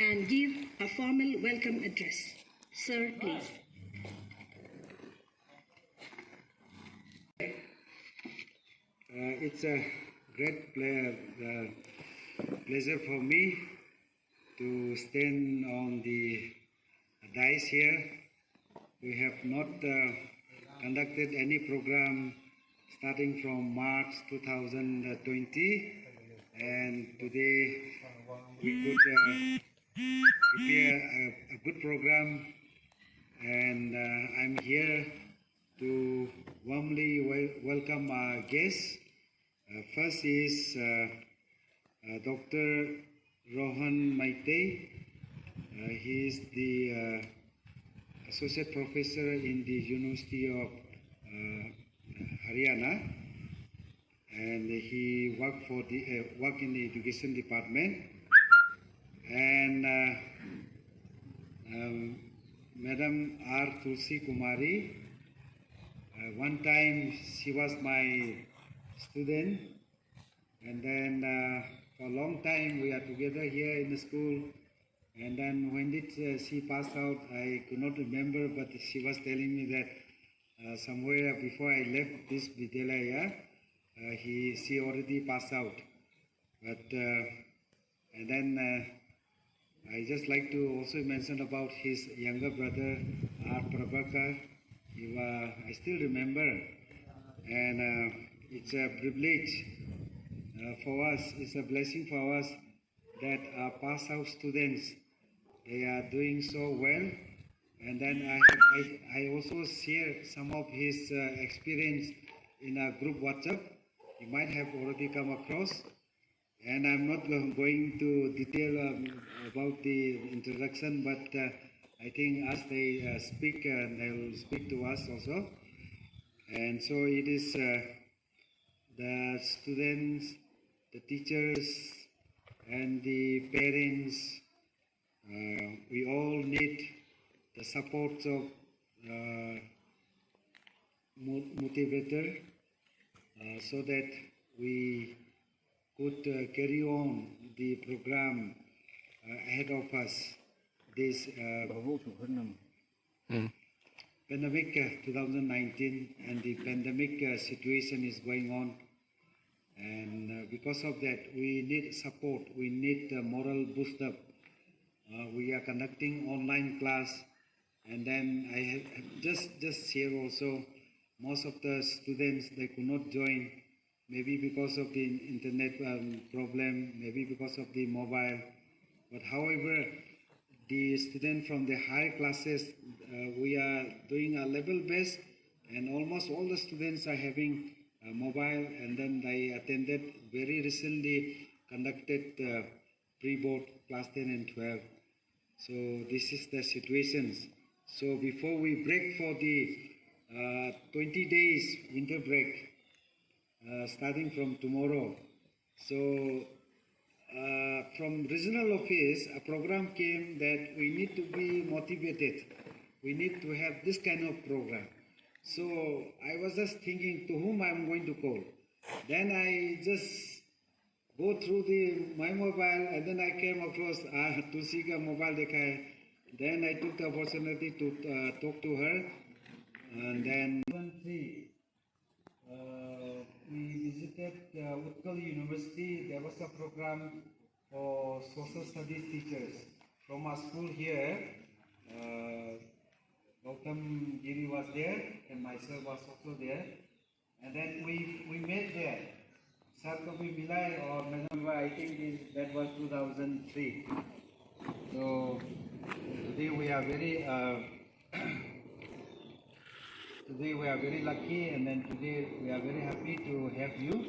and give a formal welcome address. Sir, please. It's a great pleasure for me to stand on the dais here. We have not conducted any program starting from March 2020, and today we could prepare a good program, and I'm here to warmly welcome our guests. First is Dr. Rohan Maite. He is the Associate Professor in the University of Haryana, and he worked in the Education Department. And Madam R. Tulsi Kumari, one time she was my student, and then for a long time we are together here in the school. And then when did she pass out, I could not remember, but she was telling me that somewhere before I left this Vidyalaya, she already passed out. But and then I just like to also mention about his younger brother, R. Prabhakar. I still remember, and it's a privilege for us, it's a blessing for us that our pass out students, they are doing so well. And then I also share some of his experience in a group WhatsApp. You might have already come across. And I'm not going to detail about the introduction, but I think as they speak, they will speak to us also. And so it is the students, the teachers, and the parents. We all need the support of motivator so that we could carry on the program ahead of us. This pandemic 2019 and the pandemic situation is going on, and because of that we need support, we need moral boost up. We are conducting online class, and then I have just here also, most of the students, they could not join, maybe because of the internet problem, maybe because of the mobile. But however, the students from the higher classes, we are doing our level best, and almost all the students are having mobile. And then I attended very recently conducted pre-board class 10 and 12. So this is the situations. So before we break for the 20 days winter break, starting from tomorrow. So from regional office, a program came that we need to be motivated. We need to have this kind of program. So I was just thinking to whom I'm going to call. Then I just go through my mobile, and then I came across Tulsi ka mobile dekha hai. Then I took the opportunity to talk to her, and then we visited Utkal University. There was a program for social studies teachers from our school here. Gautam Giri was there, and myself was also there. And then we met there. Sir Kabi Milai or Madam, I think that was 2003. So today we are very today we are very lucky, and then today we are very happy to have you.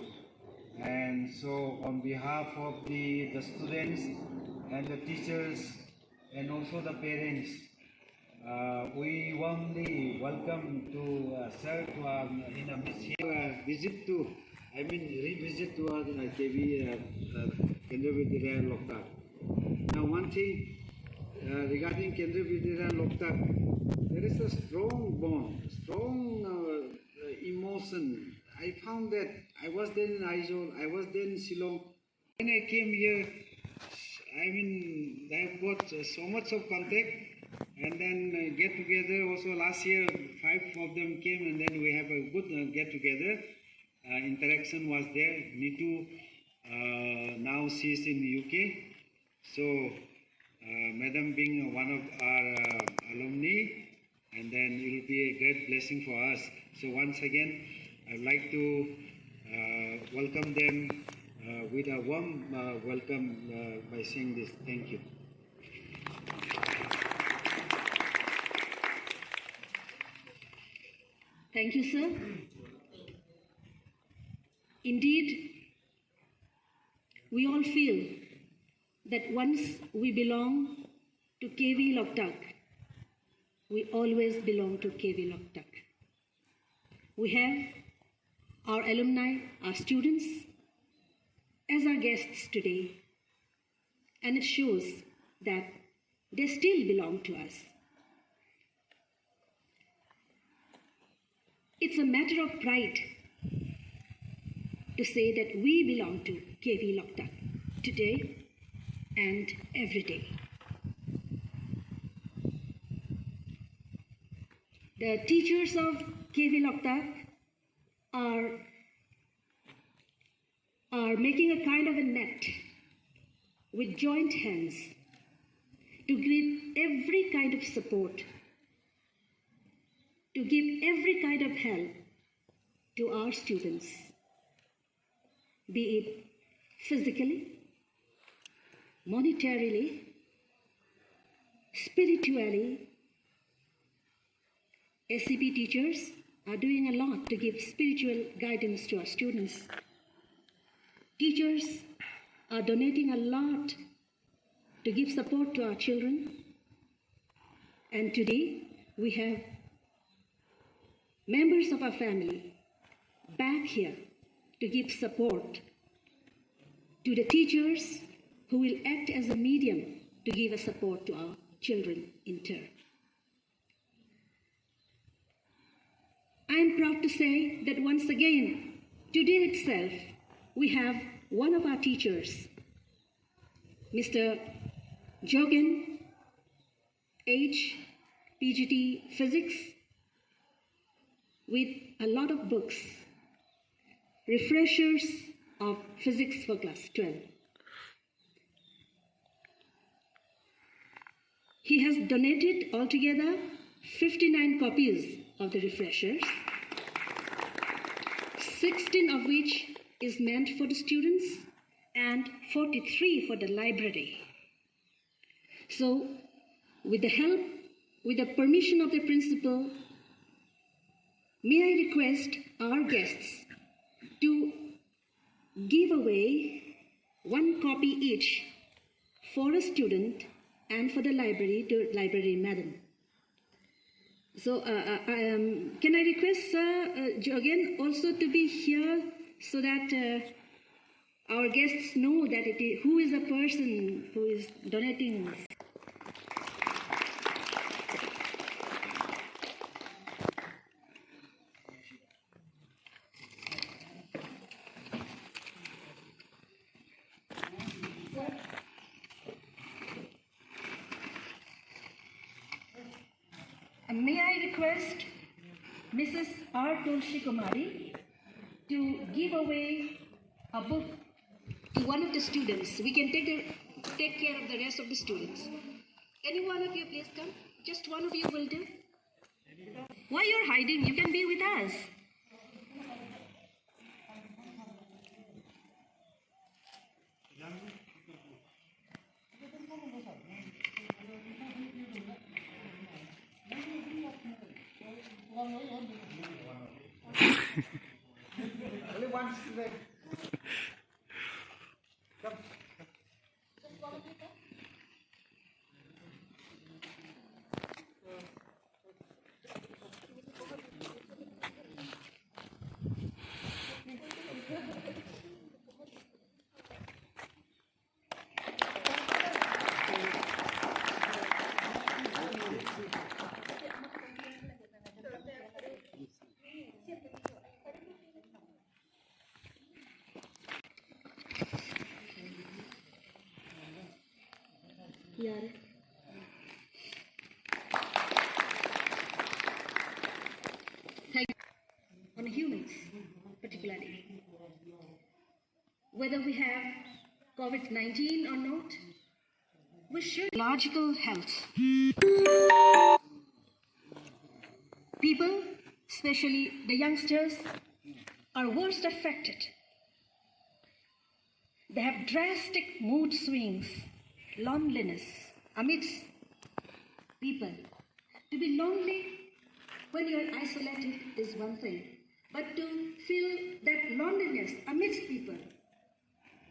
And so on behalf of the students and the teachers and also the parents, we warmly welcome to Sir to in a visit to, revisit to our KV Kendra Vidyalaya Loktak. Now one thing regarding Kendra Vidyalaya Loktak, there is a strong bond, strong emotion. I found that I was then in Aizawl, I was then in Shillong. When I came here, I mean, they have got so much of contact, and then get together. Also last year, 5 of them came, and then we have a good get together. Interaction was there. Nitu now she's in UK, so Madam being one of our alumni, and then it will be a great blessing for us. So once again, I'd like to welcome them with a warm welcome by saying this. Thank you. Thank you, sir. Indeed, we all feel that once we belong to KV Loktak, we always belong to KV Loktak. We have our alumni, our students, as our guests today, and it shows that they still belong to us. It's a matter of pride to say that we belong to KV Loktak today and every day. The teachers of KV Loktak are making a kind of a net with joint hands to give every kind of support, to give every kind of help to our students, be it physically, monetarily, spiritually. SCP teachers are doing a lot to give spiritual guidance to our students. Teachers are donating a lot to give support to our children. And today, we have members of our family back here to give support to the teachers who will act as a medium to give a support to our children in turn. I am proud to say that once again, today itself, we have one of our teachers, Mr. Jogen H, PGT Physics, with a lot of books, refreshers of physics for class 12. He has donated altogether 59 copies of the refreshers, 16 of which is meant for the students and 43 for the library. So, with the permission of the principal, may I request our guests to give away 1 copy each for a student and for the library to library madam. So can I request Jogen also to be here so that our guests know that who is the person who is donating. May I request Mrs. R. Tulsi Kumari to give away a book to one of the students. We can take care of the rest of the students. Any one of you please come? Just one of you will do. Why you're hiding? You can be with us. Only one student. Come. यार thank on humans particularly, whether we have COVID-19 or not, we should logical health. People, especially the youngsters, are worst affected. They have drastic mood swings, loneliness amidst people. To be lonely when you are isolated is one thing, but to feel that loneliness amidst people,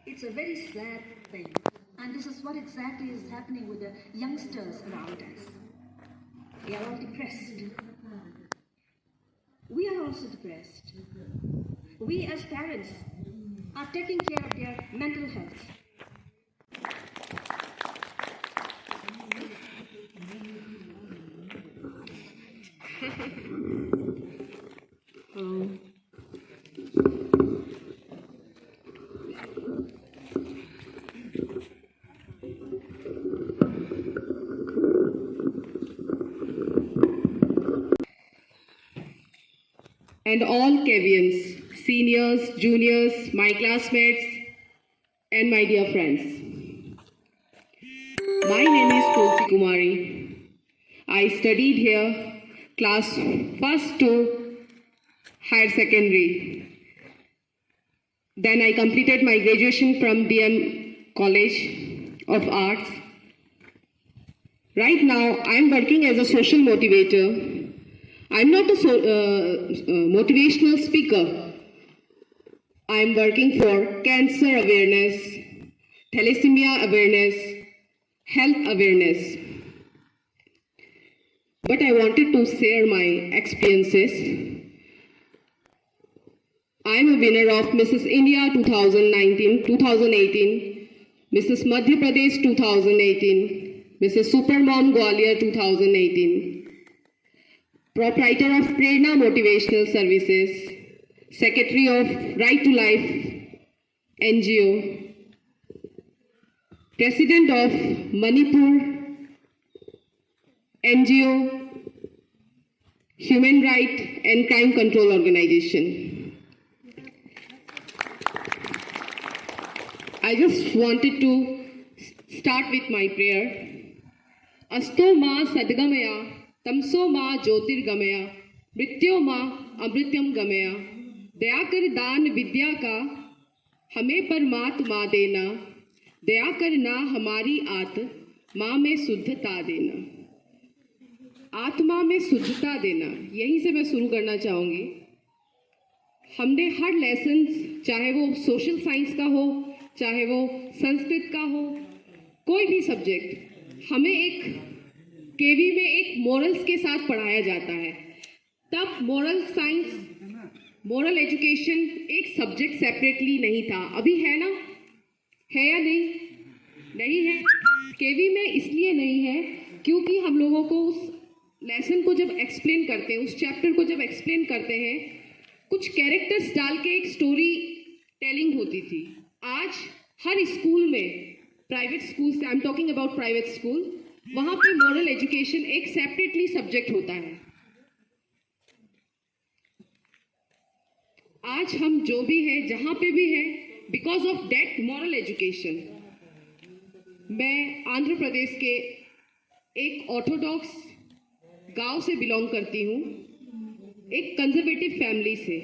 it's a very sad thing. And this is what exactly is happening with the youngsters around us. They are all depressed. We are also depressed. We as parents are taking care of their mental health. And all Kevians, seniors, juniors, my classmates, and my dear friends. My name is Tulsi Kumari. I studied here, class 1st to higher secondary. Then I completed my graduation from DM College of Arts. Right now, I am working as a social motivator. I'm not a motivational speaker. I'm working for cancer awareness, thalassemia awareness, health awareness. But I wanted to share my experiences. I'm a winner of Mrs. India 2018, Mrs. Madhya Pradesh 2018, Mrs. Supermom Gwalior 2018. Proprietor of Prerna Motivational Services, Secretary of Right to Life NGO, President of Manipur NGO, Human Rights and Crime Control Organization. I just wanted to start with my prayer. Asto ma sadgamaya तमसो माँ ज्योतिर्गमया मृत्यो माँ अमृत्यम गमया दया कर दान विद्या का हमें परमात्मा देना दया कर ना हमारी आत्मा में शुद्धता देना आत्मा में शुद्धता देना। यहीं से मैं शुरू करना चाहूँगी। हमने हर लेसन, चाहे वो सोशल साइंस का हो, चाहे वो संस्कृत का हो, कोई भी सब्जेक्ट, हमें एक केवी में एक मॉरल्स के साथ पढ़ाया जाता है। तब मॉरल साइंस, मॉरल एजुकेशन एक सब्जेक्ट सेपरेटली नहीं था। अभी है ना? है या नहीं? नहीं है। केवी में इसलिए नहीं है क्योंकि हम लोगों को उस लेसन को जब एक्सप्लेन करते हैं, उस चैप्टर को जब एक्सप्लेन करते हैं, कुछ कैरेक्टर्स डाल के एक स्टोरी टेलिंग होती थी। आज हर स्कूल में, प्राइवेट स्कूल से, I am talking about private school, वहाँ पे मॉरल एजुकेशन एक सेपरेटली सब्जेक्ट होता है। आज हम जो भी हैं, जहाँ पे भी हैं, because of that moral education. मैं आंध्र प्रदेश के एक ऑर्थोडॉक्स गांव से बिलोंग करती हूँ, एक कंजर्वेटिव फैमिली से।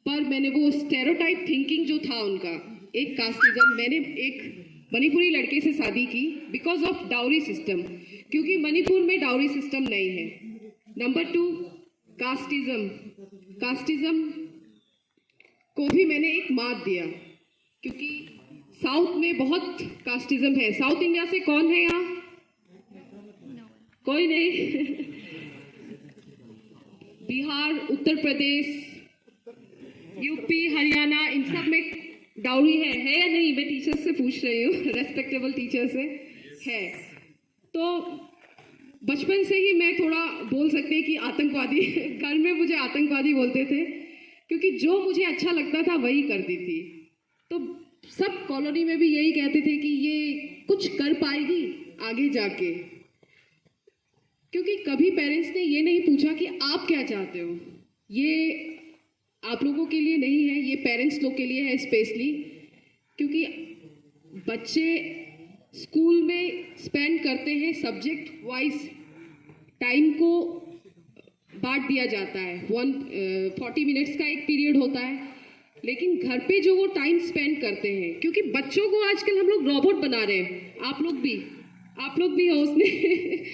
पर मैंने वो स्टेरियोटाइप थिंकिंग जो था उनका, एक कास्टिज्म, मैंने एक मणिपुरी लड़के से शादी की बिकॉज ऑफ डाउरी सिस्टम, क्योंकि मणिपुर में डाउरी सिस्टम नहीं है। नंबर 2, कास्टिज्म को भी मैंने एक मात दिया, क्योंकि साउथ में बहुत कास्टिज्म है। साउथ इंडिया से कौन है यहाँ? कोई नहीं। बिहार, उत्तर प्रदेश, यूपी, हरियाणा, इन सब में डाउरी है या नहीं? मैं टीचर्स से पूछ रही हूँ, रेस्पेक्टेबल टीचर से। है तो बचपन से ही मैं थोड़ा बोल सकते हैं कि आतंकवादी, घर में मुझे आतंकवादी बोलते थे, क्योंकि जो मुझे अच्छा लगता था वही करती थी। तो सब कॉलोनी में भी यही कहते थे कि ये कुछ कर पाएगी आगे जाके। क्योंकि कभी पेरेंट्स ने ये नहीं पूछा कि आप क्या चाहते हो। ये आप लोगों के लिए नहीं है, ये पेरेंट्स लोग के लिए है स्पेशली, क्योंकि बच्चे स्कूल में स्पेंड करते हैं सब्जेक्ट वाइज, टाइम को बांट दिया जाता है। 40 मिनट्स का एक पीरियड होता है, लेकिन घर पे जो वो टाइम स्पेंड करते हैं, क्योंकि बच्चों को आजकल हम लोग रोबोट बना रहे हैं, आप लोग भी हो उसमें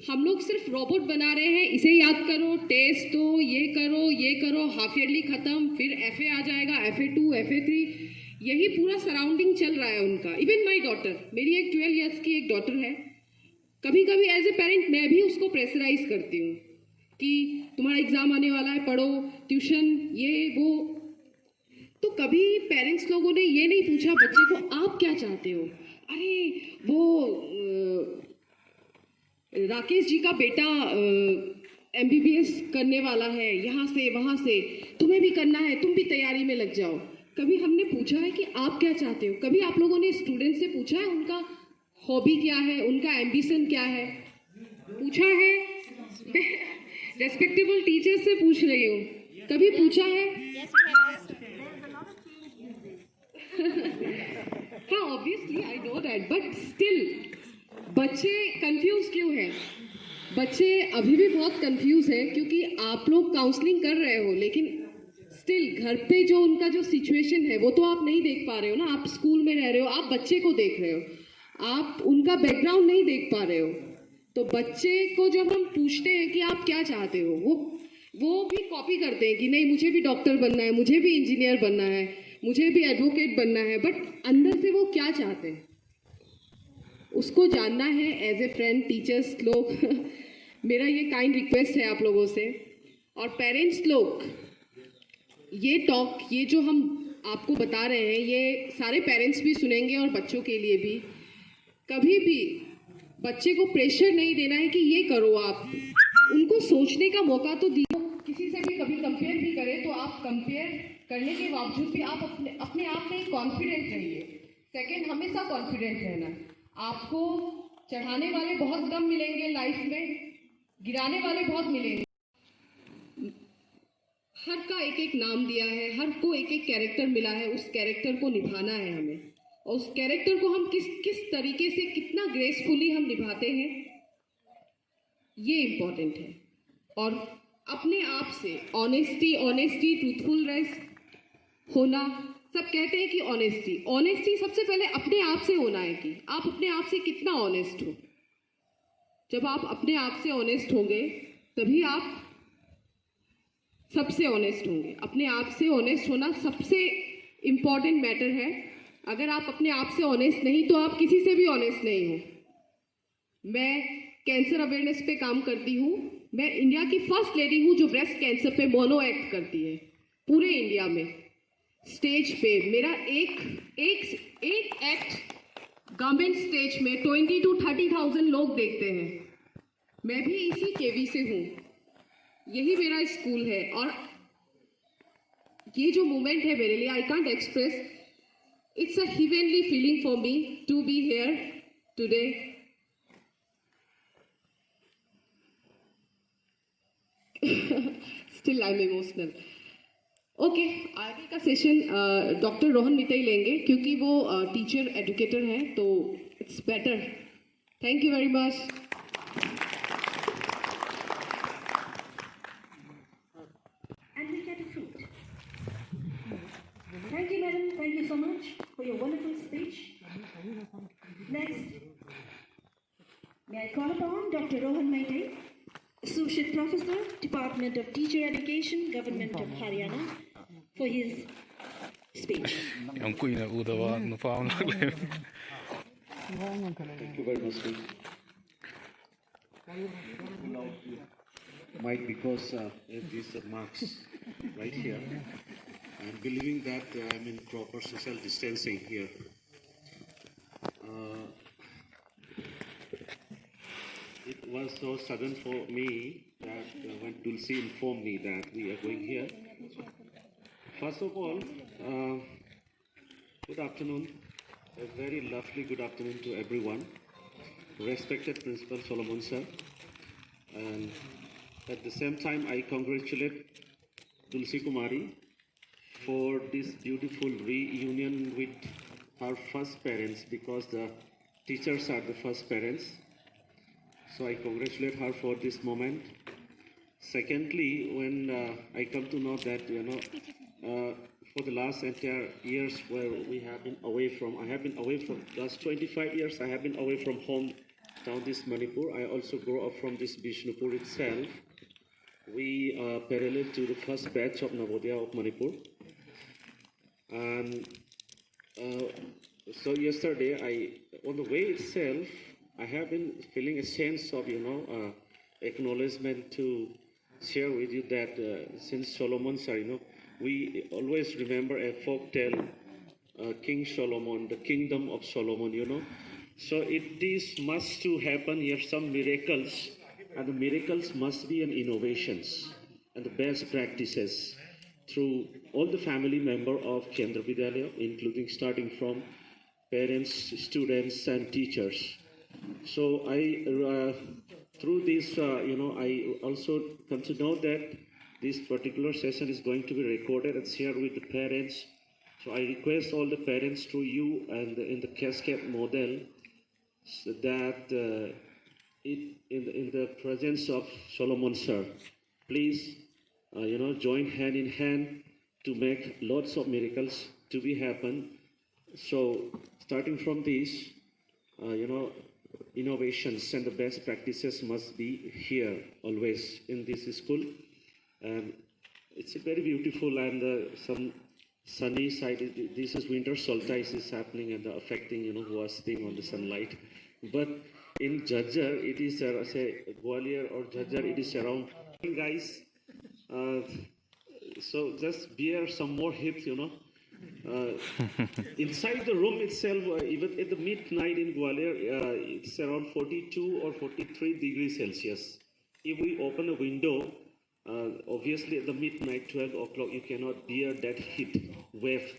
हम लोग सिर्फ रोबोट बना रहे हैं, इसे याद करो, टेस्ट दो, ये करो, हाफ ईयरली खत्म, फिर FA आ जाएगा, FA2, FA3, यही पूरा सराउंडिंग चल रहा है उनका। इवन माई डॉटर, मेरी एक 12 ईयर्स की एक डॉटर है, कभी कभी एज ए पेरेंट मैं भी उसको प्रेशराइज करती हूँ कि तुम्हारा एग्जाम आने वाला है, पढ़ो, ट्यूशन, ये वो। तो कभी पेरेंट्स लोगों ने ये नहीं पूछा बच्चे को आप क्या चाहते हो। अरे वो राकेश जी का बेटा MBBS करने वाला है, यहाँ से वहाँ से, तुम्हें भी करना है, तुम भी तैयारी में लग जाओ। कभी हमने पूछा है कि आप क्या चाहते हो? कभी आप लोगों ने स्टूडेंट से पूछा है उनका हॉबी क्या है, उनका एम्बिशन क्या है? पूछा है? रेस्पेक्टेबल टीचर से पूछ रही हूँ, कभी पूछा है? हाँ, obviously I know that, but still बच्चे कंफ्यूज क्यों हैं? बच्चे अभी भी बहुत कंफ्यूज हैं, क्योंकि आप लोग काउंसलिंग कर रहे हो, लेकिन स्टिल घर पे जो उनका जो सिचुएशन है वो तो आप नहीं देख पा रहे हो ना। आप स्कूल में रह रहे हो, आप बच्चे को देख रहे हो, आप उनका बैकग्राउंड नहीं देख पा रहे हो। तो बच्चे को जब हम पूछते हैं कि आप क्या चाहते हो, वो भी कॉपी करते हैं कि नहीं मुझे भी डॉक्टर बनना है, मुझे भी इंजीनियर बनना है, मुझे भी एडवोकेट बनना है, बट अंदर से वो क्या चाहते हैं उसको जानना है। एज ए फ्रेंड, टीचर्स लोग मेरा ये काइंड रिक्वेस्ट है आप लोगों से, और पेरेंट्स लोग, ये टॉक, ये जो हम आपको बता रहे हैं, ये सारे पेरेंट्स भी सुनेंगे और बच्चों के लिए भी। कभी भी बच्चे को प्रेशर नहीं देना है कि ये करो, आप उनको सोचने का मौका तो दियो। किसी से भी कभी कंपेयर भी करें तो आप कंपेयर करने के बावजूद भी आप अपने आप में कॉन्फिडेंट रहिए। सेकंड, हमेशा कॉन्फिडेंट रहना। आपको चढ़ाने वाले बहुत कम मिलेंगे लाइफ में, गिराने वाले बहुत मिलेंगे। हर का एक एक नाम दिया है, हर को एक एक कैरेक्टर मिला है, उस कैरेक्टर को निभाना है हमें, और उस कैरेक्टर को हम किस तरीके से, कितना ग्रेसफुली हम निभाते हैं, ये इम्पोर्टेंट है। और अपने आप से ऑनेस्टी, ट्रूथफुलनेस होना। सब कहते हैं कि ऑनेस्टी सबसे पहले अपने आप से होना है, कि आप अपने आप से कितना ऑनेस्ट हो। जब आप अपने आप से ऑनेस्ट होंगे तभी आप सबसे ऑनेस्ट होंगे। अपने आप से ऑनेस्ट होना सबसे इम्पॉर्टेंट मैटर है। अगर आप अपने आप से ऑनेस्ट नहीं तो आप किसी से भी ऑनेस्ट नहीं हो। मैं कैंसर अवेयरनेस पे काम करती हूँ। मैं इंडिया की फर्स्ट लेडी हूँ जो ब्रेस्ट कैंसर पे मोनो एक्ट करती है पूरे इंडिया में। स्टेज पे मेरा एक एक्ट गवर्नमेंट स्टेज में 20 to 30,000 लोग देखते हैं। मैं भी इसी केवी से हूँ, यही मेरा स्कूल है, और ये जो मोमेंट है मेरे लिए, I can't express, it's a heavenly feeling for me to be here today. Still I am emotional. Okay, आगे का सेशन डॉक्टर रोहन मित्तई लेंगे, क्योंकि वो टीचर एजुकेटर हैं, तो it's better. Thank you very much. Thank you, madam. Thank you so much for your wonderful speech. Next, may I call upon Dr. Rohan Maitei, Associate Professor, Department of Teacher Education, Government of Haryana, for his speech. Ang kuina udawa no faun lagle. Thank you very much. Might because these marks right here. I'm believing that I'm in proper social distancing here. It was so sudden for me that when Tulsi informed me that we are going here. First of all, good afternoon A very lovely good afternoon to everyone. Respected Principal Solomon sir. And at the same time, I congratulate Tulsi Kumari for this beautiful reunion with her first parents, because the teachers are the first parents. So I congratulate her for this moment. Secondly, when I come to know that, for the last entire years where we have been away from, I have been away from, last 25 years I have been away from home town, this Manipur. I also grew up from this Bishnupur itself. We are parallel to the first batch of Navodaya of Manipur. And so yesterday, on the way itself, I have been feeling a sense of, acknowledgement to share with you that since Solomon sir, we always remember a folk tale, King Solomon, the kingdom of Solomon. So it is must to happen here some miracles, and the miracles must be an innovations and the best practices through all the family member of Kendra Vidyalaya, including starting from parents, students, and teachers. So I, through this, I also come to know that this particular session is going to be recorded and shared with the parents. So I request all the parents through you and in the cascade model, so that in the presence of Solomon sir, please, join hand in hand to make lots of miracles to be happen. So starting from this, innovations and the best practices must be here always in this school. And it's a very beautiful and some sunny side. This is winter solstice is happening and affecting, who are sitting on the sunlight. But in Jhajjar, it is, say, Gwalior or Jhajjar, it is around, guys. So just bear some more heat, inside the room itself, even at the midnight in Gwalior, it's around 42 or 43 degrees Celsius. If we open a window, obviously at the midnight, 12 o'clock, you cannot bear that heat wave.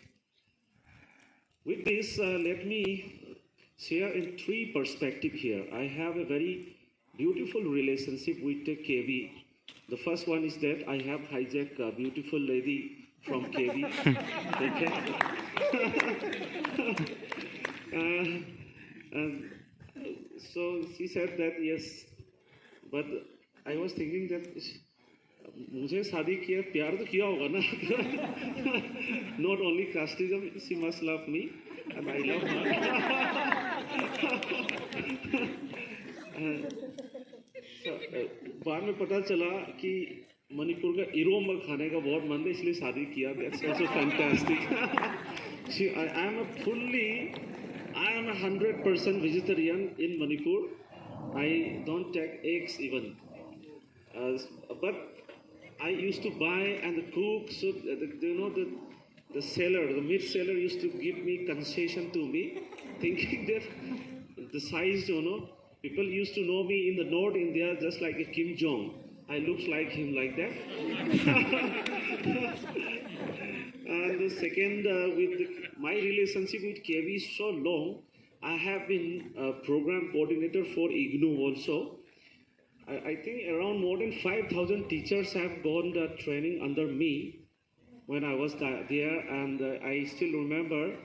With this, let me share in three perspectives here. I have a very beautiful relationship with the KV. The first one is that I have hijacked a beautiful lady from KV. And so she said that yes, but I was thinking that मुझे शादी किया प्यार तो किया होगा ना. Not only casteism, she must love me and I love her. बाद में पता चला कि मणिपुर का इरोम खाने का बहुत मन है, इसलिए शादी किया. That's also fantastic. I am a 100% vegetarian in Manipur. I don't take eggs even. But I used to buy and cook. So the seller, the meat seller, used to give me concession to me, thinking that the size, people used to know me in the North India just like a Kim Jong. I look like him like that. And the second, my relationship with KV is so long. I have been a program coordinator for IGNU also. I think around more than 5,000 teachers have gone the training under me when I was there, and I still remember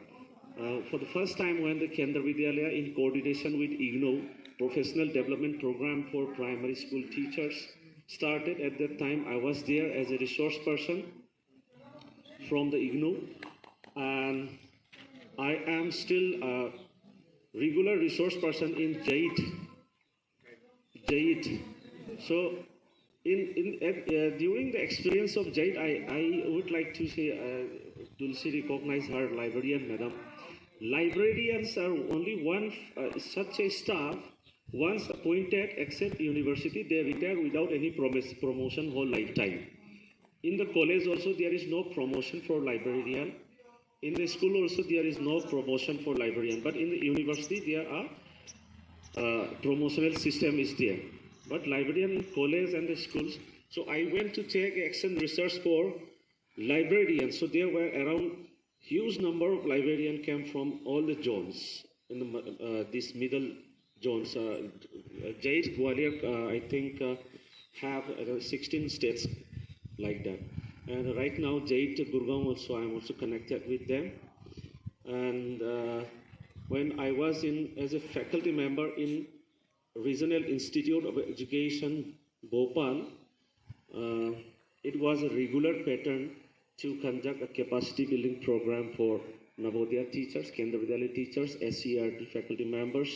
for the first time when the Kendra Vidyalaya in coordination with IGNU, Professional Development Program for Primary School Teachers, started. At that time, I was there as a resource person from the IGNU, and I am still a regular resource person in JAIT. So, during the experience of JAIT, I would like to say, Tulsi recognize her librarian, madam. Librarians are only one such a staff. Once appointed, except university, they retire without any promotion whole lifetime. In the college also, there is no promotion for librarian. In the school also, there is no promotion for librarian. But in the university, there are promotional system is there. But librarian in college and the schools. So I went to take action research for librarians. So there were around huge number of librarians came from all the zones in the this middle zones. Jait Gwalior, I think, have 16 states like that. And right now, Jait Gurgaon also, I'm also connected with them. And when I was as a faculty member in Regional Institute of Education, Bhopal, it was a regular pattern to conduct a capacity building program for Navodaya teachers, Kendra Vidyalaya teachers, SCRT faculty members,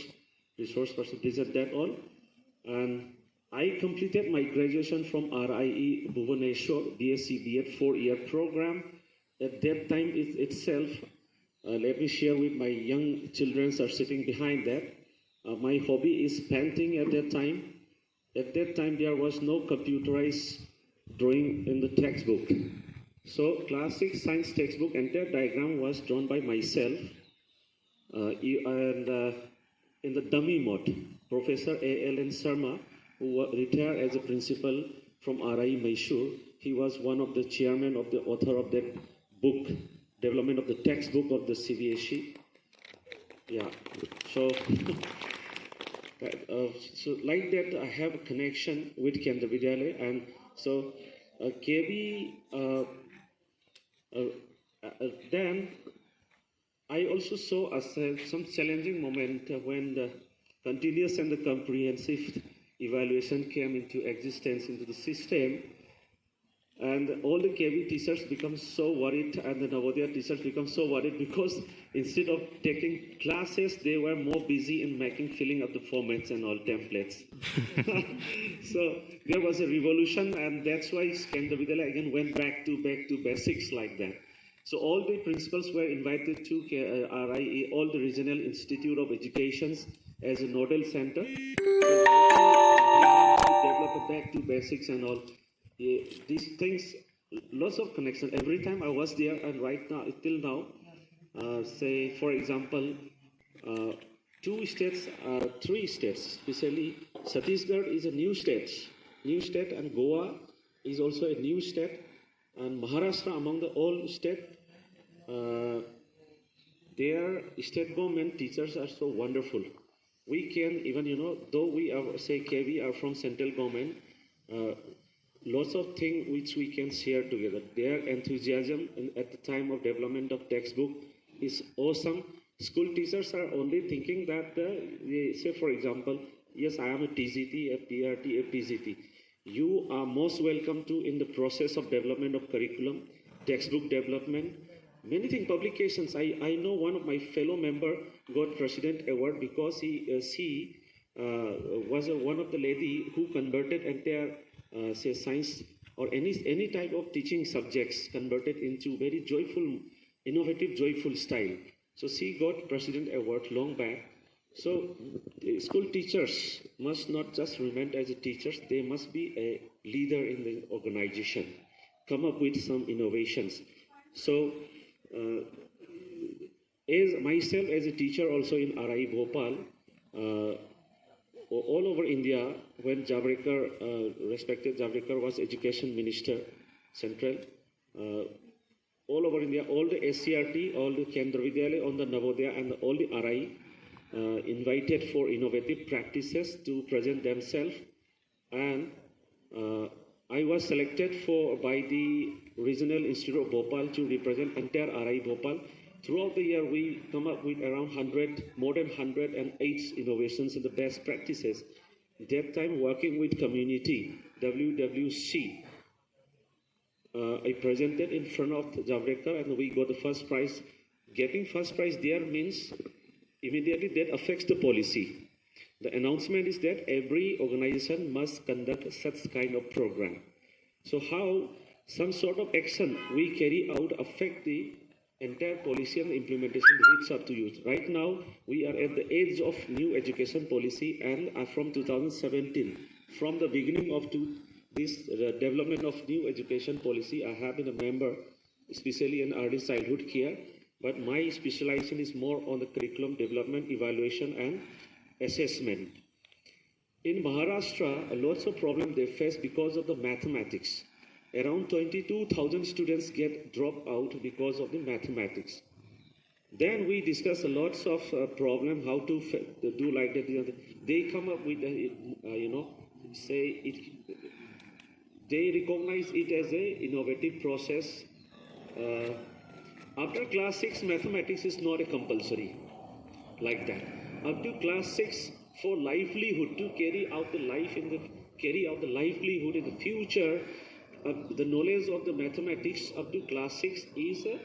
resource persons, these are that all. And I completed my graduation from RIE Bhubaneswar, BSc B.Ed 4-year program. At that time itself, let me share with my young children are sitting behind that. My hobby is painting at that time. At that time, there was no computerized drawing in the textbook. So, class 6 science textbook, entire diagram was drawn by myself. And in the dummy mode, Professor A.L.N. Sharma, who retired as a principal from RI Mysore, he was one of the chairman of the author of that book, development of the textbook of the CBSE. Yeah, so, so like that, I have a connection with Kendra Vidyalaya, and so KB, then I also saw some challenging moment when the continuous and the comprehensive evaluation came into existence into the system, and all the KB teachers become so worried, and the Navodaya teachers become so worried because instead of taking classes, they were more busy in filling up the formats and all templates. So there was a revolution, and that's why Kendra Vidyalaya again went back to basics like that. So all the principals were invited to RIE, all the regional institute of educations as a nodal center. Develop back to basics and all. These things, lots of connection. Every time I was there, and right now, till now, say for example, 3 states, especially Chhattisgarh is a new state, and Goa is also a new state, and Maharashtra among the old state. Their state government teachers are so wonderful. We can even, though we are, say, KB are from central government, lots of things which we can share together. Their enthusiasm at the time of development of textbook is awesome. School teachers are only thinking that, they say, for example, yes, I am a TGT, a PRT, a PGT. You are most welcome to in the process of development of curriculum, textbook development, many things, publications. I know one of my fellow member got President Award because she was one of the lady who converted entire, say, science or any type of teaching subjects converted into very joyful, innovative, joyful style. So she got President Award long back. So school teachers must not just remain as a teachers, they must be a leader in the organization, come up with some innovations. So as myself as a teacher also in RI Bhopal, all over India, when Javadekar, respected Javadekar was education minister, central, all over India, all the SCRT, all the Kendra Vidyalaya, all the Navodaya and all the RI invited for innovative practices to present themselves, and I was selected by the Regional Institute of Bhopal to represent entire RI Bhopal. Throughout the year, we come up with around more than 108 innovations in the best practices. That time, working with community, WWC, I presented in front of Javadekar, and we got the first prize. Getting first prize there means immediately that affects the policy. The announcement is that every organization must conduct such kind of program. So how some sort of action we carry out affect the entire policy and implementation, it's up to you. Right now, we are at the age of new education policy, and from 2017, from the beginning of this development of new education policy, I have been a member, especially in early childhood care, but my specialization is more on the curriculum development, evaluation, and assessment. In Maharashtra, lots of problems they face because of the mathematics. around 22,000 students get dropped out because of the mathematics. Then we discuss a lots of problem how to do like that. They come up with say it. They recognize it as a innovative process. After class 6, mathematics is not a compulsory like that. Up to class 6, for livelihood, to carry out the livelihood in the future, the knowledge of the mathematics up to class 6 is a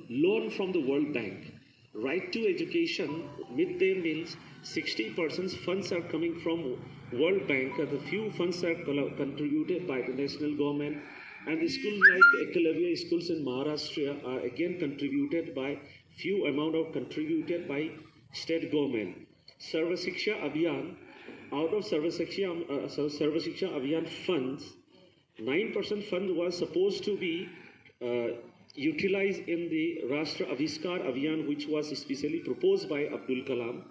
loan from the World Bank. Right to education, midday meals, 60% funds are coming from World Bank. The few funds are contributed by the national government, and the schools like Eklavya schools in Maharashtra are again contributed by few amount of contributed by state government. Sarva Shiksha Abhiyan, out of Sarva Shiksha Abhiyan funds, 9% fund was supposed to be utilized in the Rashtra Aviskar Abhiyan, which was specially proposed by Abdul Kalam.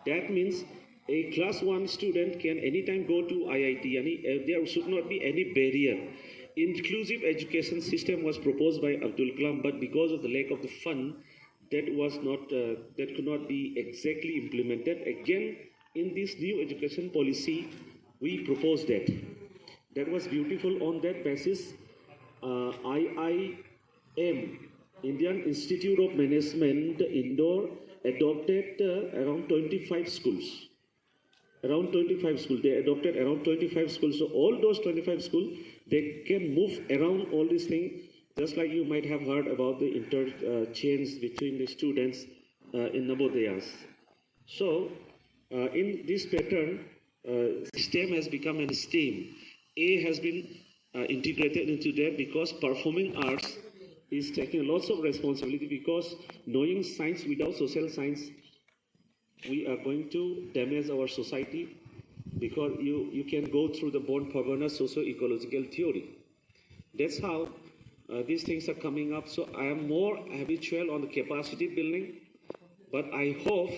That means a class 1 student can anytime go to IIT. There should not be any barrier. Inclusive education system was proposed by Abdul Kalam, but because of the lack of the fund, that could not be exactly implemented. Again, in this new education policy, we proposed that. That was beautiful. On that basis, IIM, Indian Institute of Management, Indore, adopted around 25 schools. Around 25 schools. They adopted around 25 schools. So all those 25 schools, they can move around all these things, just like you might have heard about the interchange between the students in Navodayas. So in this pattern, STEM has become a STEAM. A has been integrated into that because performing arts is taking lots of responsibility, because knowing science without social science, we are going to damage our society, because you can go through the Born-Pogana socio-ecological theory. That's how these things are coming up. So I am more habitual on the capacity building, but I hope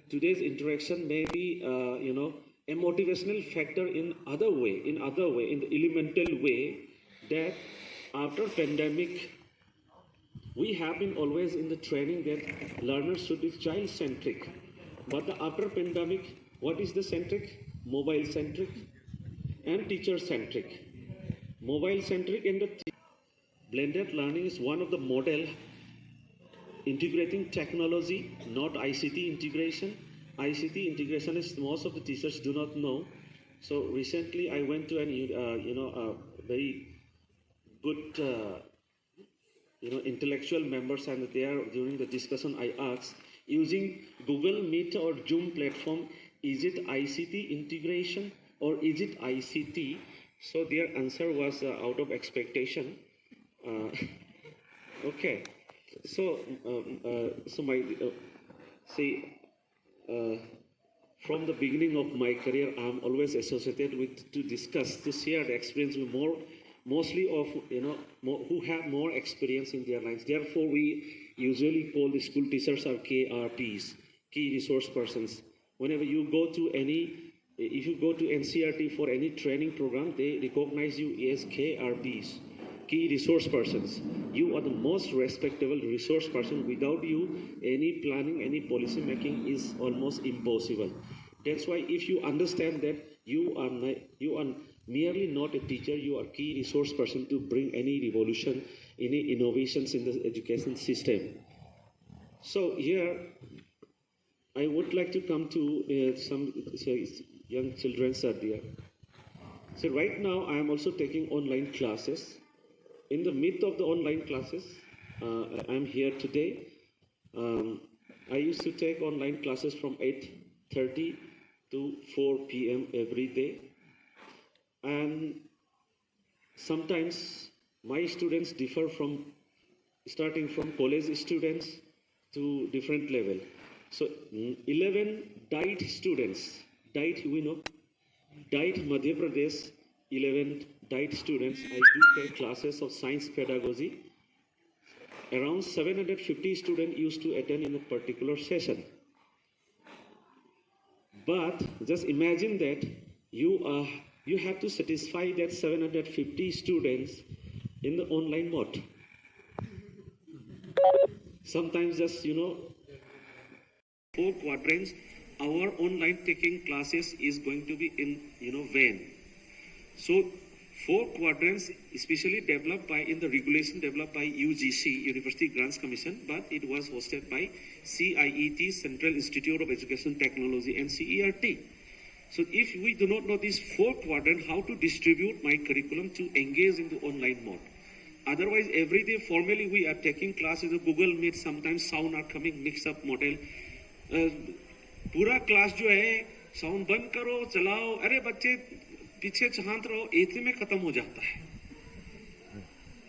today's interaction may be, a motivational factor in the elemental way, that after pandemic, we have been always in the training that learners should be child-centric. But after pandemic, what is the centric? Mobile-centric and teacher-centric. Mobile-centric and the blended learning is one of the model integrating technology, not ICT integration. ICT integration is most of the teachers do not know. So recently I went to a very good intellectual members, and there during the discussion I asked, using Google Meet or Zoom platform, is it ICT integration or is it ICT? So their answer was out of expectation. Okay, so from the beginning of my career, I'm always associated with to share the experience with mostly of who have more experience in their lives. Therefore, we usually call the school teachers are KRPs, key resource persons. Whenever you go to if you go to NCRT for any training program, they recognize you as KRPs, key resource persons. You are the most respectable resource person. Without you, any planning, any policy making is almost impossible. That's why if you understand that you are merely not a teacher, you are key resource person to bring any revolution, any innovations in the education system. So here, I would like to come to some young children are there. So right now, I am also taking online classes. In the midst of the online classes, I am here today. I used to take online classes from 8:30 to 4 p.m. every day. And sometimes my students differ from starting from college students to different level. So 11 died students, died Madhya Pradesh, 11 died students. I do take classes of science pedagogy. Around 750 students used to attend in a particular session. But just imagine that you are you have to satisfy that 750 students in the online mode. Sometimes just, 4 quadrants, our online taking classes is going to be in, vain. So 4 quadrants, especially developed by, in the regulation developed by UGC, University Grants Commission, but it was hosted by CIET, Central Institute of Education Technology, and CERT. So if we do not know these 4 quadrants, how to distribute my curriculum to engage in the online mode? Otherwise, every day formally we are taking classes in Google Meet, sometimes sound are coming, mix up model. पूरा class जो है sound बंद करो चलाओ अरे बच्चे पीछे चाहत रहो इतने में खत्म हो जाता है.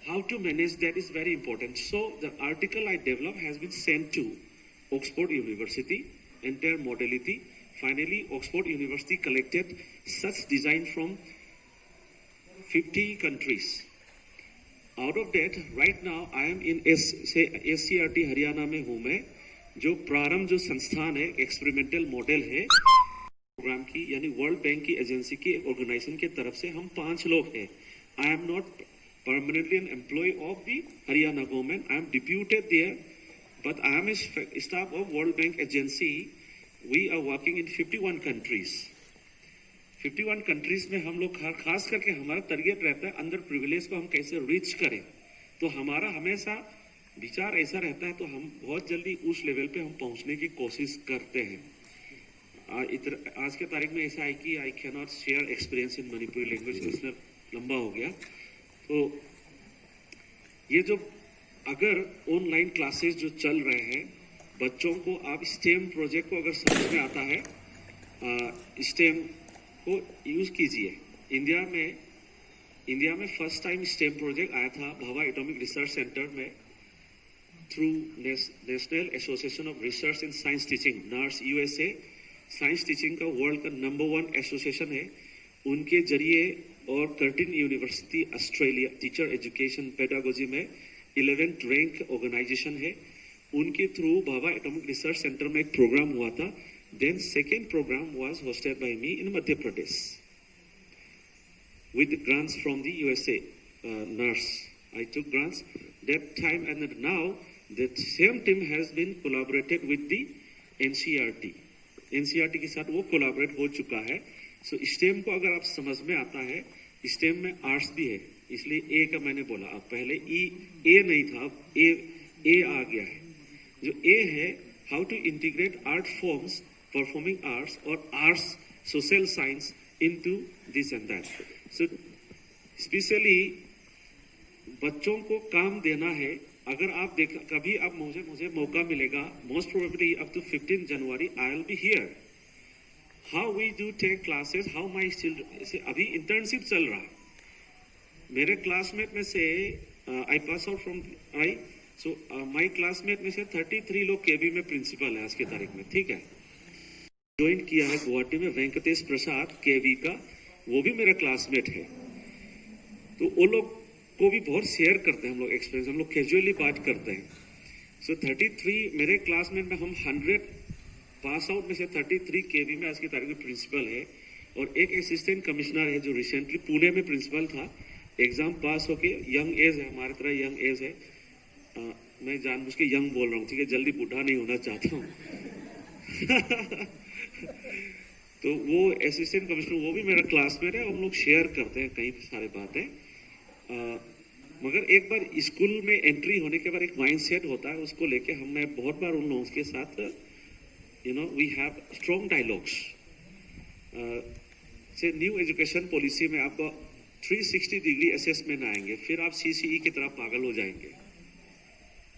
How to manage that is very important. So the article I developed has been sent to Oxford University, entire modality. Finally, Oxford University collected such design from 50 countries. Out of that, right now I am in SCRT Haryana में हूँ मैं. जो प्रारंभ जो संस्थान है experimental model है programme की यानी वर्ल्ड बैंक की एजेंसी की ऑर्गेनाइजेशन के तरफ से हम 5 लोग हैं. I am not permanently an employee of the Haryana government. I am deputed there but I am a staff of world bank agency. We are working in 51 countries. 51 countries में हम लोग खास करके हमारा टारगेट रहता है अंडर प्रिविलेज को हम कैसे रीच करें. तो हमारा हमेशा विचार ऐसा रहता है तो हम बहुत जल्दी उस लेवल पे हम पहुंचने की कोशिश करते हैं. आज के तारीख में ऐसा है कि I can not share experience in Manipuri language, इसलिए लंबा हो गया. तो ये जो अगर ऑनलाइन क्लासेस जो चल रहे हैं बच्चों को, आप स्टेम प्रोजेक्ट को अगर समझ में आता है, स्टेम को यूज कीजिए. इंडिया में फर्स्ट टाइम स्टेम प्रोजेक्ट आया था भाभा एटॉमिक रिसर्च सेंटर में through national association of research in science teaching, NARS USA. Science teaching का वर्ल्ड का नंबर 1 एसोसिएशन है. उनके जरिए और Curtin university Australia teacher education pedagogy में 11th रैंक ऑर्गेनाइजेशन है. उनके through Bhabha atomic research centre में एक प्रोग्राम हुआ था. Then second programme was hosted by me in Madhya Pradesh with grants from the USA, NARS. I took grants that time, and now the same team has been collaborated with the NCERT. NCERT के साथ वो collaborate हो चुका है. सो stem को अगर आप समझ में आता है, स्टेम में आर्ट्स भी है, इसलिए ए का मैंने बोला. अब पहले ए नहीं था, अब ए आ गया है. जो ए है, how to integrate art forms, performing arts और arts, social science into this and that. So specially बच्चों को काम देना है. अगर आप कभी आप मुझे मौका मिलेगा, most probably up to 15 January I will be here. How we do take classes, how my children. अभी इंटर्नशिप चल रहा है. मेरे क्लासमेट में से I pass out from so my classmate में से 33 लोग केबी में प्रिंसिपल है आज की तारीख में. ठीक है, ज्वाइन किया है गुवाहाटी में वेंकटेश प्रसाद केवी का, वो भी मेरा क्लासमेट है. तो वो लोग को भी बहुत शेयर करते हैं हम लोग एक्सपीरियंस, हम लोग कैजुअली बात करते हैं. सो 33 मेरे क्लासमेट में हम 100 पास आउट में से 33 केवी में आज की तारीख में प्रिंसिपल है. और एक असिस्टेंट कमिश्नर है जो रिसेंटली पुणे में प्रिंसिपल था, एग्जाम पास होके, यंग एज है, हमारे तरह यंग एज है. मैं जानबूझ के यंग बोल रहा हूँ, ठीक है, जल्दी बूढ़ा नहीं होना चाहता हूँ. तो वो असिस्टेंट कमिश्नर, वो भी मेरा क्लासमेट है. हम लोग शेयर करते हैं कई सारे बातें. मगर एक बार स्कूल में एंट्री होने के बाद एक माइंडसेट होता है, उसको लेके मैं बहुत बार उन लोगों के साथ वी हैव स्ट्रॉन्ग डायलॉग्स. से न्यू एजुकेशन पॉलिसी में आपको 360 डिग्री असेसमेंट आएंगे, फिर आप CCE की तरफ पागल हो जाएंगे.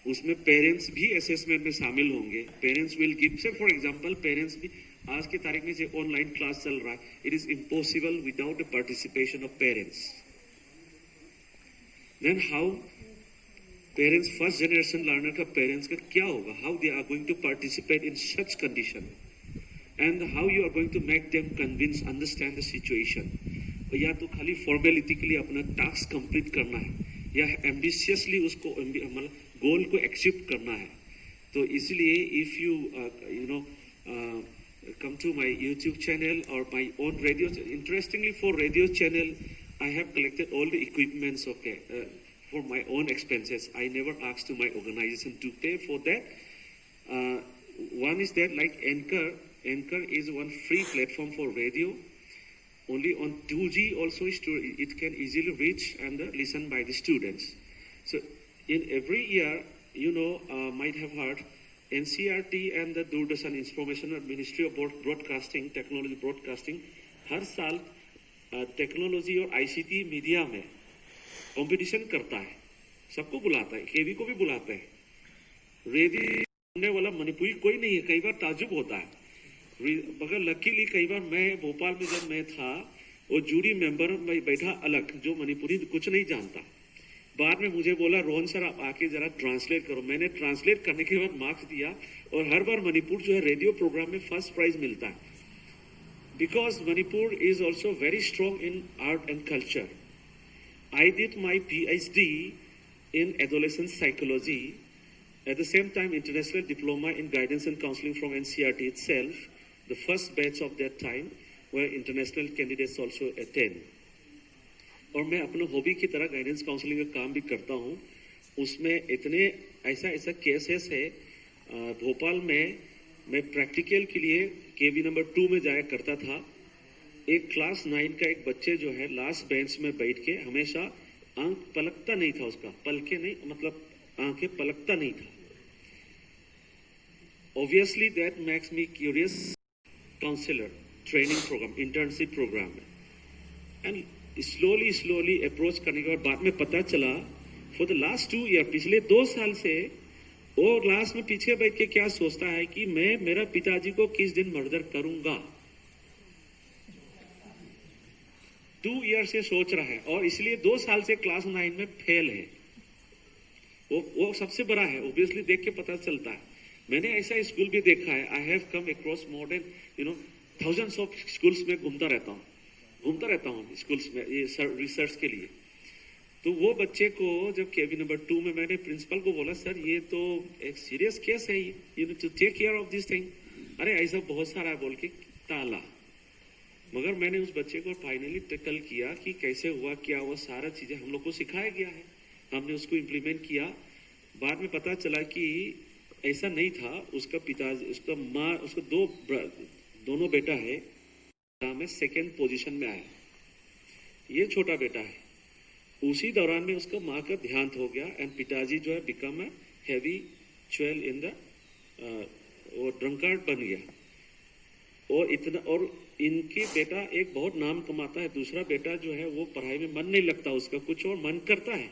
उसमें पेरेंट्स भी असेसमेंट में शामिल होंगे. पेरेंट्स विल गिव, से फॉर एग्जांपल पेरेंट्स भी आज की तारीख में जो ऑनलाइन क्लास चल रहा है, it is impossible without the participation of parents. Then how parents, first generation learner का parents का क्या होगा? How they are going to participate in such condition, and how you are going to make them convince, understand the situation. या तो खाली formality के लिए अपना टास्क कंप्लीट करना है, या एम्बिशियसली उसको गोल को अचीव करना है. तो इसलिए if you come to my YouTube channel or my own radio. Interestingly, for radio channel, I have collected all the equipments, okay, for my own expenses. I never asked to my organization to pay for that. One is that like Anchor is one free platform for radio. Only on 2G also it can easily reach and listen by the students. So in every year, you know, might have heard NCRT and the Doordarshan Information Ministry of Broadcasting, Technology Broadcasting, हर साल technology और ICT media में competition करता है, सबको बुलाता है, केवी को भी बुलाता है. रेडियो सुनने वाला मणिपुरी कोई नहीं है, कई बार ताजुब होता है. मगर लकीली कई बार मैं भोपाल में जब मैं था, वो जूरी मेंबर में बैठा अलग जो मणिपुरी कुछ नहीं जानता. बाद में मुझे बोला रोहन सर आप आके जरा ट्रांसलेट करो. मैंने ट्रांसलेट करने के बाद मार्क्स दिया और हर बार मणिपुर जो है रेडियो प्रोग्राम में फर्स्ट प्राइज मिलता है. Because Manipur is also very strong in art and culture. I did my PhD in adolescent psychology. At the same time, international diploma in guidance and counseling from NCRT itself. The first batch of that time where international candidates also attend. और मैं अपने hobby की तरह guidance counselling का काम भी करता हूँ. उसमें इतने ऐसा केसेस है. भोपाल में मैं प्रैक्टिकल के लिए केवी नंबर 2 में जाया करता था. एक क्लास 9 का एक बच्चे जो है लास्ट बेंच में बैठ के हमेशा आंख पलकता नहीं था, उसका पलके नहीं मतलब आंखें पलकता नहीं था. Obviously that makes me curious. Counselor training program, internship program, and slowly approach करने के बाद में पता चला for the last 2 years, पिछले 2 साल से वो क्लास में पीछे बैठ के क्या सोचता है कि मैं मेरा पिताजी को किस दिन मर्डर करूंगा. 2 years से सोच रहा है और इसलिए 2 साल से क्लास 9 में फेल है. वो सबसे बड़ा है. ऑब्वियसली देख के पता चलता है. मैंने ऐसा स्कूल भी देखा है. I have come across more than thousands of schools में घूमता रहता हूँ स्कूल्स में ये रिसर्च के लिए. तो वो बच्चे को जब केवी नंबर 2 में मैंने प्रिंसिपल को बोला सर ये तो एक सीरियस केस है, you need to take care of this thing. अरे ऐसा बहुत सारा है बोल के टाला. मगर मैंने उस बच्चे को फाइनली टैकल किया कि कैसे हुआ क्या हुआ, सारा चीजें हम लोग को सिखाया गया है, हमने उसको इम्प्लीमेंट किया. बाद में पता चला कि ऐसा नहीं था. उसका पिताजी, उसका माँ, उसका दोनों बेटा है, में सेकेंड पोजीशन में आया. ये छोटा बेटा है. उसी दौरान में उसका माँ का देहांत हो गया एंड पिताजी जो है बिकम अ हैवी च्वेल इन द वो ड्रंकार्ड बन गया. और इनके बेटा एक बहुत नाम कमाता है, दूसरा बेटा जो है वो पढ़ाई में मन नहीं लगता, उसका कुछ और मन करता है.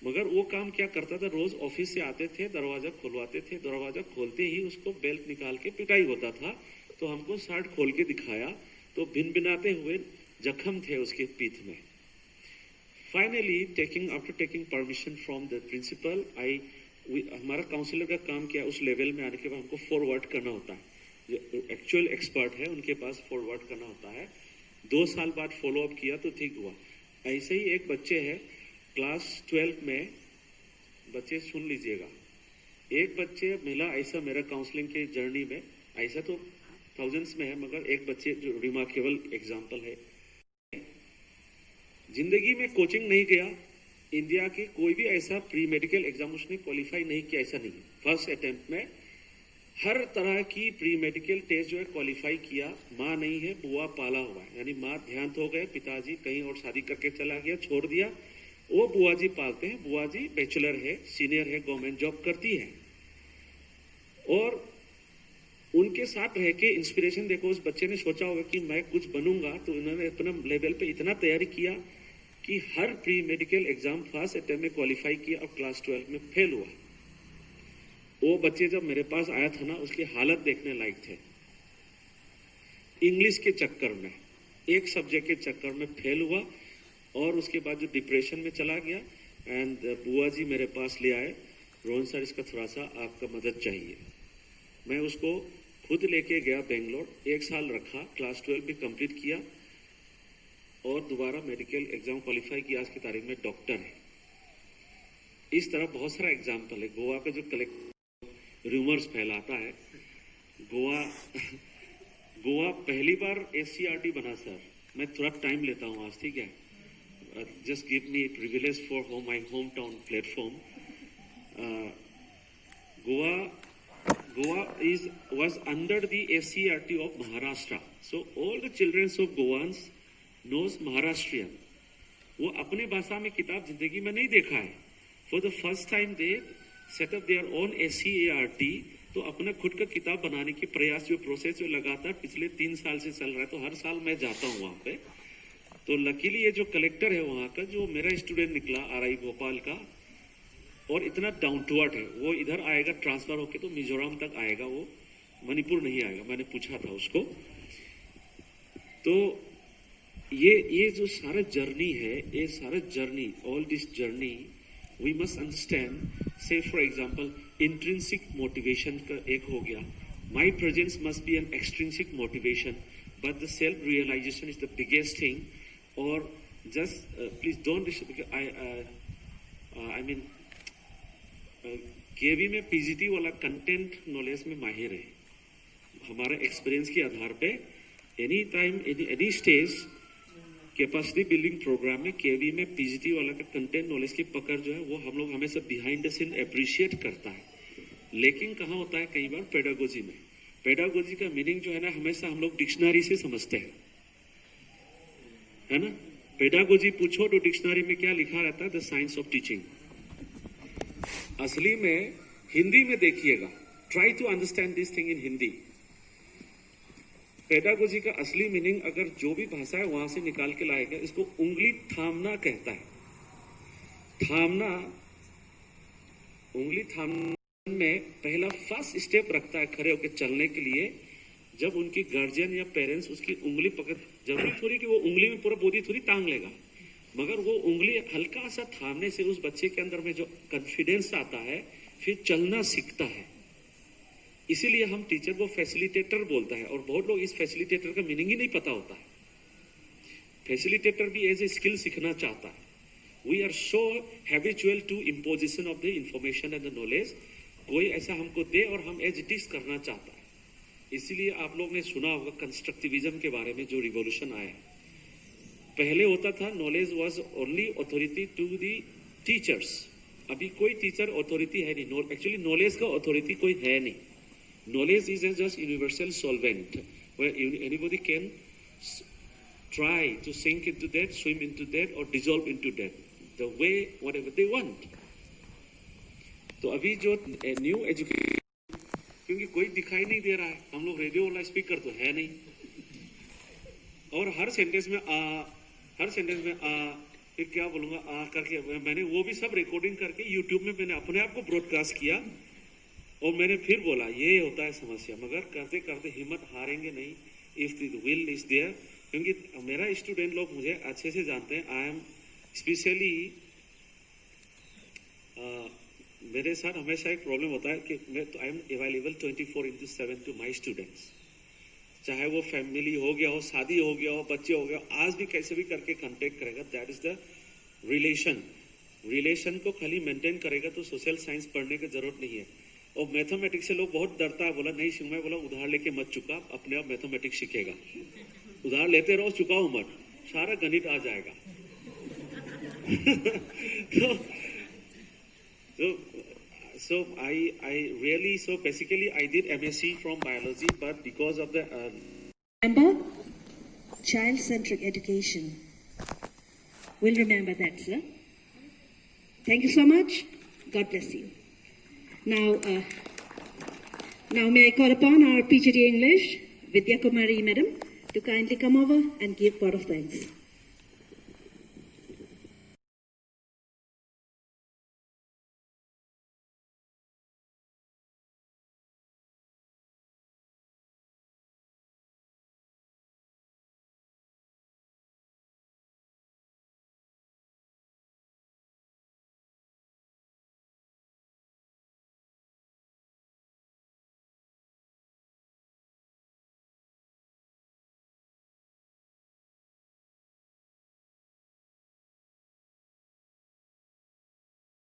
मगर वो काम क्या करता था, रोज ऑफिस से आते थे, दरवाजा खुलवाते थे, दरवाजा खोलते ही उसको बेल्ट निकाल के पिटाई होता था. तो हमको शर्ट खोल के दिखाया तो भिनभिनाते हुए जख्म थे उसके पीठ में. Finally after taking permission from the principal, हमारा काउंसलर का काम क्या, उस लेवल में आने के बाद हमको फॉरवर्ड करना होता है. जो एक्चुअल एक्सपर्ट है उनके पास फॉरवर्ड करना होता है. 2 साल बाद फॉलो अप किया तो ठीक हुआ. ऐसे ही एक बच्चे है क्लास 12 में, बच्चे सुन लीजिएगा. एक बच्चे मिला ऐसा मेरा काउंसलिंग के जर्नी में, ऐसा तो थाउजेंड्स में है मगर एक बच्चे जो रिमार्केबल एग्जांपल है. जिंदगी में कोचिंग नहीं गया, इंडिया के कोई भी ऐसा प्री मेडिकल एग्जाम उसने क्वालिफाई नहीं किया, ऐसा नहीं. फर्स्ट अटेम्प्ट में हर तरह की प्री मेडिकल टेस्ट जो है क्वालिफाई किया. माँ नहीं है, बुआ पाला हुआ है, यानी माँ देहांत हो गए, पिताजी कहीं और शादी करके चला गया, छोड़ दिया. वो बुआ जी पालते हैं. बुआ जी बैचलर है, सीनियर है, गवर्नमेंट जॉब करती है. और उनके साथ रह के इंस्पिरेशन देखो, उस बच्चे ने सोचा होगा कि मैं कुछ बनूंगा, तो उन्होंने अपना लेवल पे इतना तैयारी किया कि हर pre medical exam first attempt में क्वालिफाई किया और क्लास 12 में फेल हुआ. वो बच्चे जब मेरे पास आया था ना, उसकी हालत देखने लायक थे. इंग्लिश के चक्कर में, एक सब्जेक्ट के चक्कर में फेल हुआ और उसके बाद जो डिप्रेशन में चला गया. एंड बुआ जी मेरे पास ले आए, रोहन सर इसका थोड़ा सा आपका मदद चाहिए. मैं उसको खुद लेके गया बेंगलोर, 1 साल रखा, क्लास 12 भी कंप्लीट किया और दोबारा मेडिकल एग्जाम क्वालिफाई किया. आज की तारीख में डॉक्टर है. इस तरह बहुत सारा एग्जाम्पल है. गोवा का जो र्यूमर्स फैलाता है, गोवा गोवा पहली बार SCRT बना सर, मैं थोड़ा टाइम लेता हूँ आज, ठीक है? Just give me a privilege for my hometown platform. Goa was under the SCRT of Maharashtra. So all the children of Goans knows Maharashtrian. वो अपने भाषा में किताब जिंदगी में नहीं देखा है. For the first time they set up their own SCART. तो अपना खुद का किताब बनाने की प्रयास जो प्रोसेस जो लगातार पिछले 3 साल से चल रहा है, तो हर साल मैं जाता हूँ वहाँ पे. तो लकीली ये जो कलेक्टर है वहाँ का, जो मेरा स्टूडेंट निकला RI भोपाल का, और इतना डाउन टू अर्थ है, वो इधर आएगा ट्रांसफर होके तो मिजोरम तक आएगा, वो मणिपुर नहीं आएगा. मैंने पूछा था उसको. तो ये जो सारा जर्नी है, ये सारा journey, all this journey we must understand. Say for example intrinsic motivation का एक हो गया, my presence must be an extrinsic motivation, but the self realisation is the biggest thing. और just please don't I mean KV में PGT वाला content knowledge में माहिर है. हमारे एक्सपीरियंस के आधार पे any time any stage capacity building programme में केवी में PGT वाला का कंटेंट नॉलेज की पकड़ जो है वो हम लोग हमेशा बिहाइंड द सीन अप्रिशिएट करता है. लेकिन कहाँ होता है कई बार पेडागोजी में. पेडागोजी का मीनिंग जो है ना, हमेशा हम लोग डिक्शनरी से समझते हैं, है ना? पेडागोजी पूछो तो डिक्शनरी में क्या लिखा रहता है? The science of teaching. असली में हिंदी में देखिएगा, try to understand this thing in Hindi. Pedagogy का असली मीनिंग अगर जो भी भाषा है वहां से निकाल के लाएगा, इसको उंगली थामना कहता है. थामना, उंगली थामने में पहला फर्स्ट स्टेप रखता है खड़े होकर चलने के लिए. जब उनकी गार्जियन या पेरेंट्स उसकी उंगली पकड़, जरूरी थोड़ी कि वो उंगली में पूरा बॉडी थोड़ी टांग लेगा, मगर वो उंगली हल्का सा थामने से उस बच्चे के अंदर में जो कॉन्फिडेंस आता है, फिर चलना सीखता है. इसीलिए हम टीचर को फैसिलिटेटर बोलता है, और बहुत लोग इस फैसिलिटेटर का मीनिंग ही नहीं पता होता है. फैसिलिटेटर भी एज ए स्किल सीखना चाहता है. We are so habitual to imposition of the information and the knowledge. कोई ऐसा हमको दे और हम एज इट इज करना चाहता है. इसीलिए आप लोग ने सुना होगा कंस्ट्रक्टिविज्म के बारे में, जो रिवॉल्यूशन आया. पहले होता था knowledge was only authority to the teachers. अभी कोई टीचर अथॉरिटी है नहीं. एक्चुअली नॉलेज का अथॉरिटी कोई है नहीं. Knowledge is just universal solvent where anybody can try to sink into that, swim into that, or dissolve into that, the way whatever they want. तो अभी जो न्यू एजुकेशन, क्योंकि कोई दिखाई नहीं दे रहा है, हम लोग रेडियो वाला स्पीकर तो है नहीं, और हर सेंटेंस में फिर क्या बोलूंगा करके मैंने वो भी सब रिकॉर्डिंग करके यूट्यूब में मैंने अपने आप को ब्रॉडकास्ट किया, और मैंने फिर बोला ये होता है समस्या. मगर करते करते हिम्मत हारेंगे नहीं. If the will is there, क्योंकि मेरा स्टूडेंट लोग मुझे अच्छे से जानते हैं. आई एम स्पेशली, मेरे साथ हमेशा एक प्रॉब्लम होता है कि मैं तो I am available 24/7 to my students. चाहे वो फैमिली हो गया हो, शादी हो गया हो, बच्चे हो गया हो, आज भी कैसे भी करके कांटेक्ट करेगा. दैट इज द रिलेशन को खाली मेंटेन करेगा तो सोशल साइंस पढ़ने की जरूरत नहीं है. और मैथमेटिक्स से लोग बहुत डरता है. बोला नहीं सिंह, बोला उधार लेके मत चुका, अपने आप मैथमेटिक्स सीखेगा. उधार लेते रहो, चुकाओ मत, सारा गणित आ जाएगा. so I really, so basically I did MSc from biology, but because of the remember child-centric education. We'll remember that, sir. Thank you so much. God bless you. Now may I call upon our PGT English, Vidya Kumari Madam, to kindly come over and give word of thanks.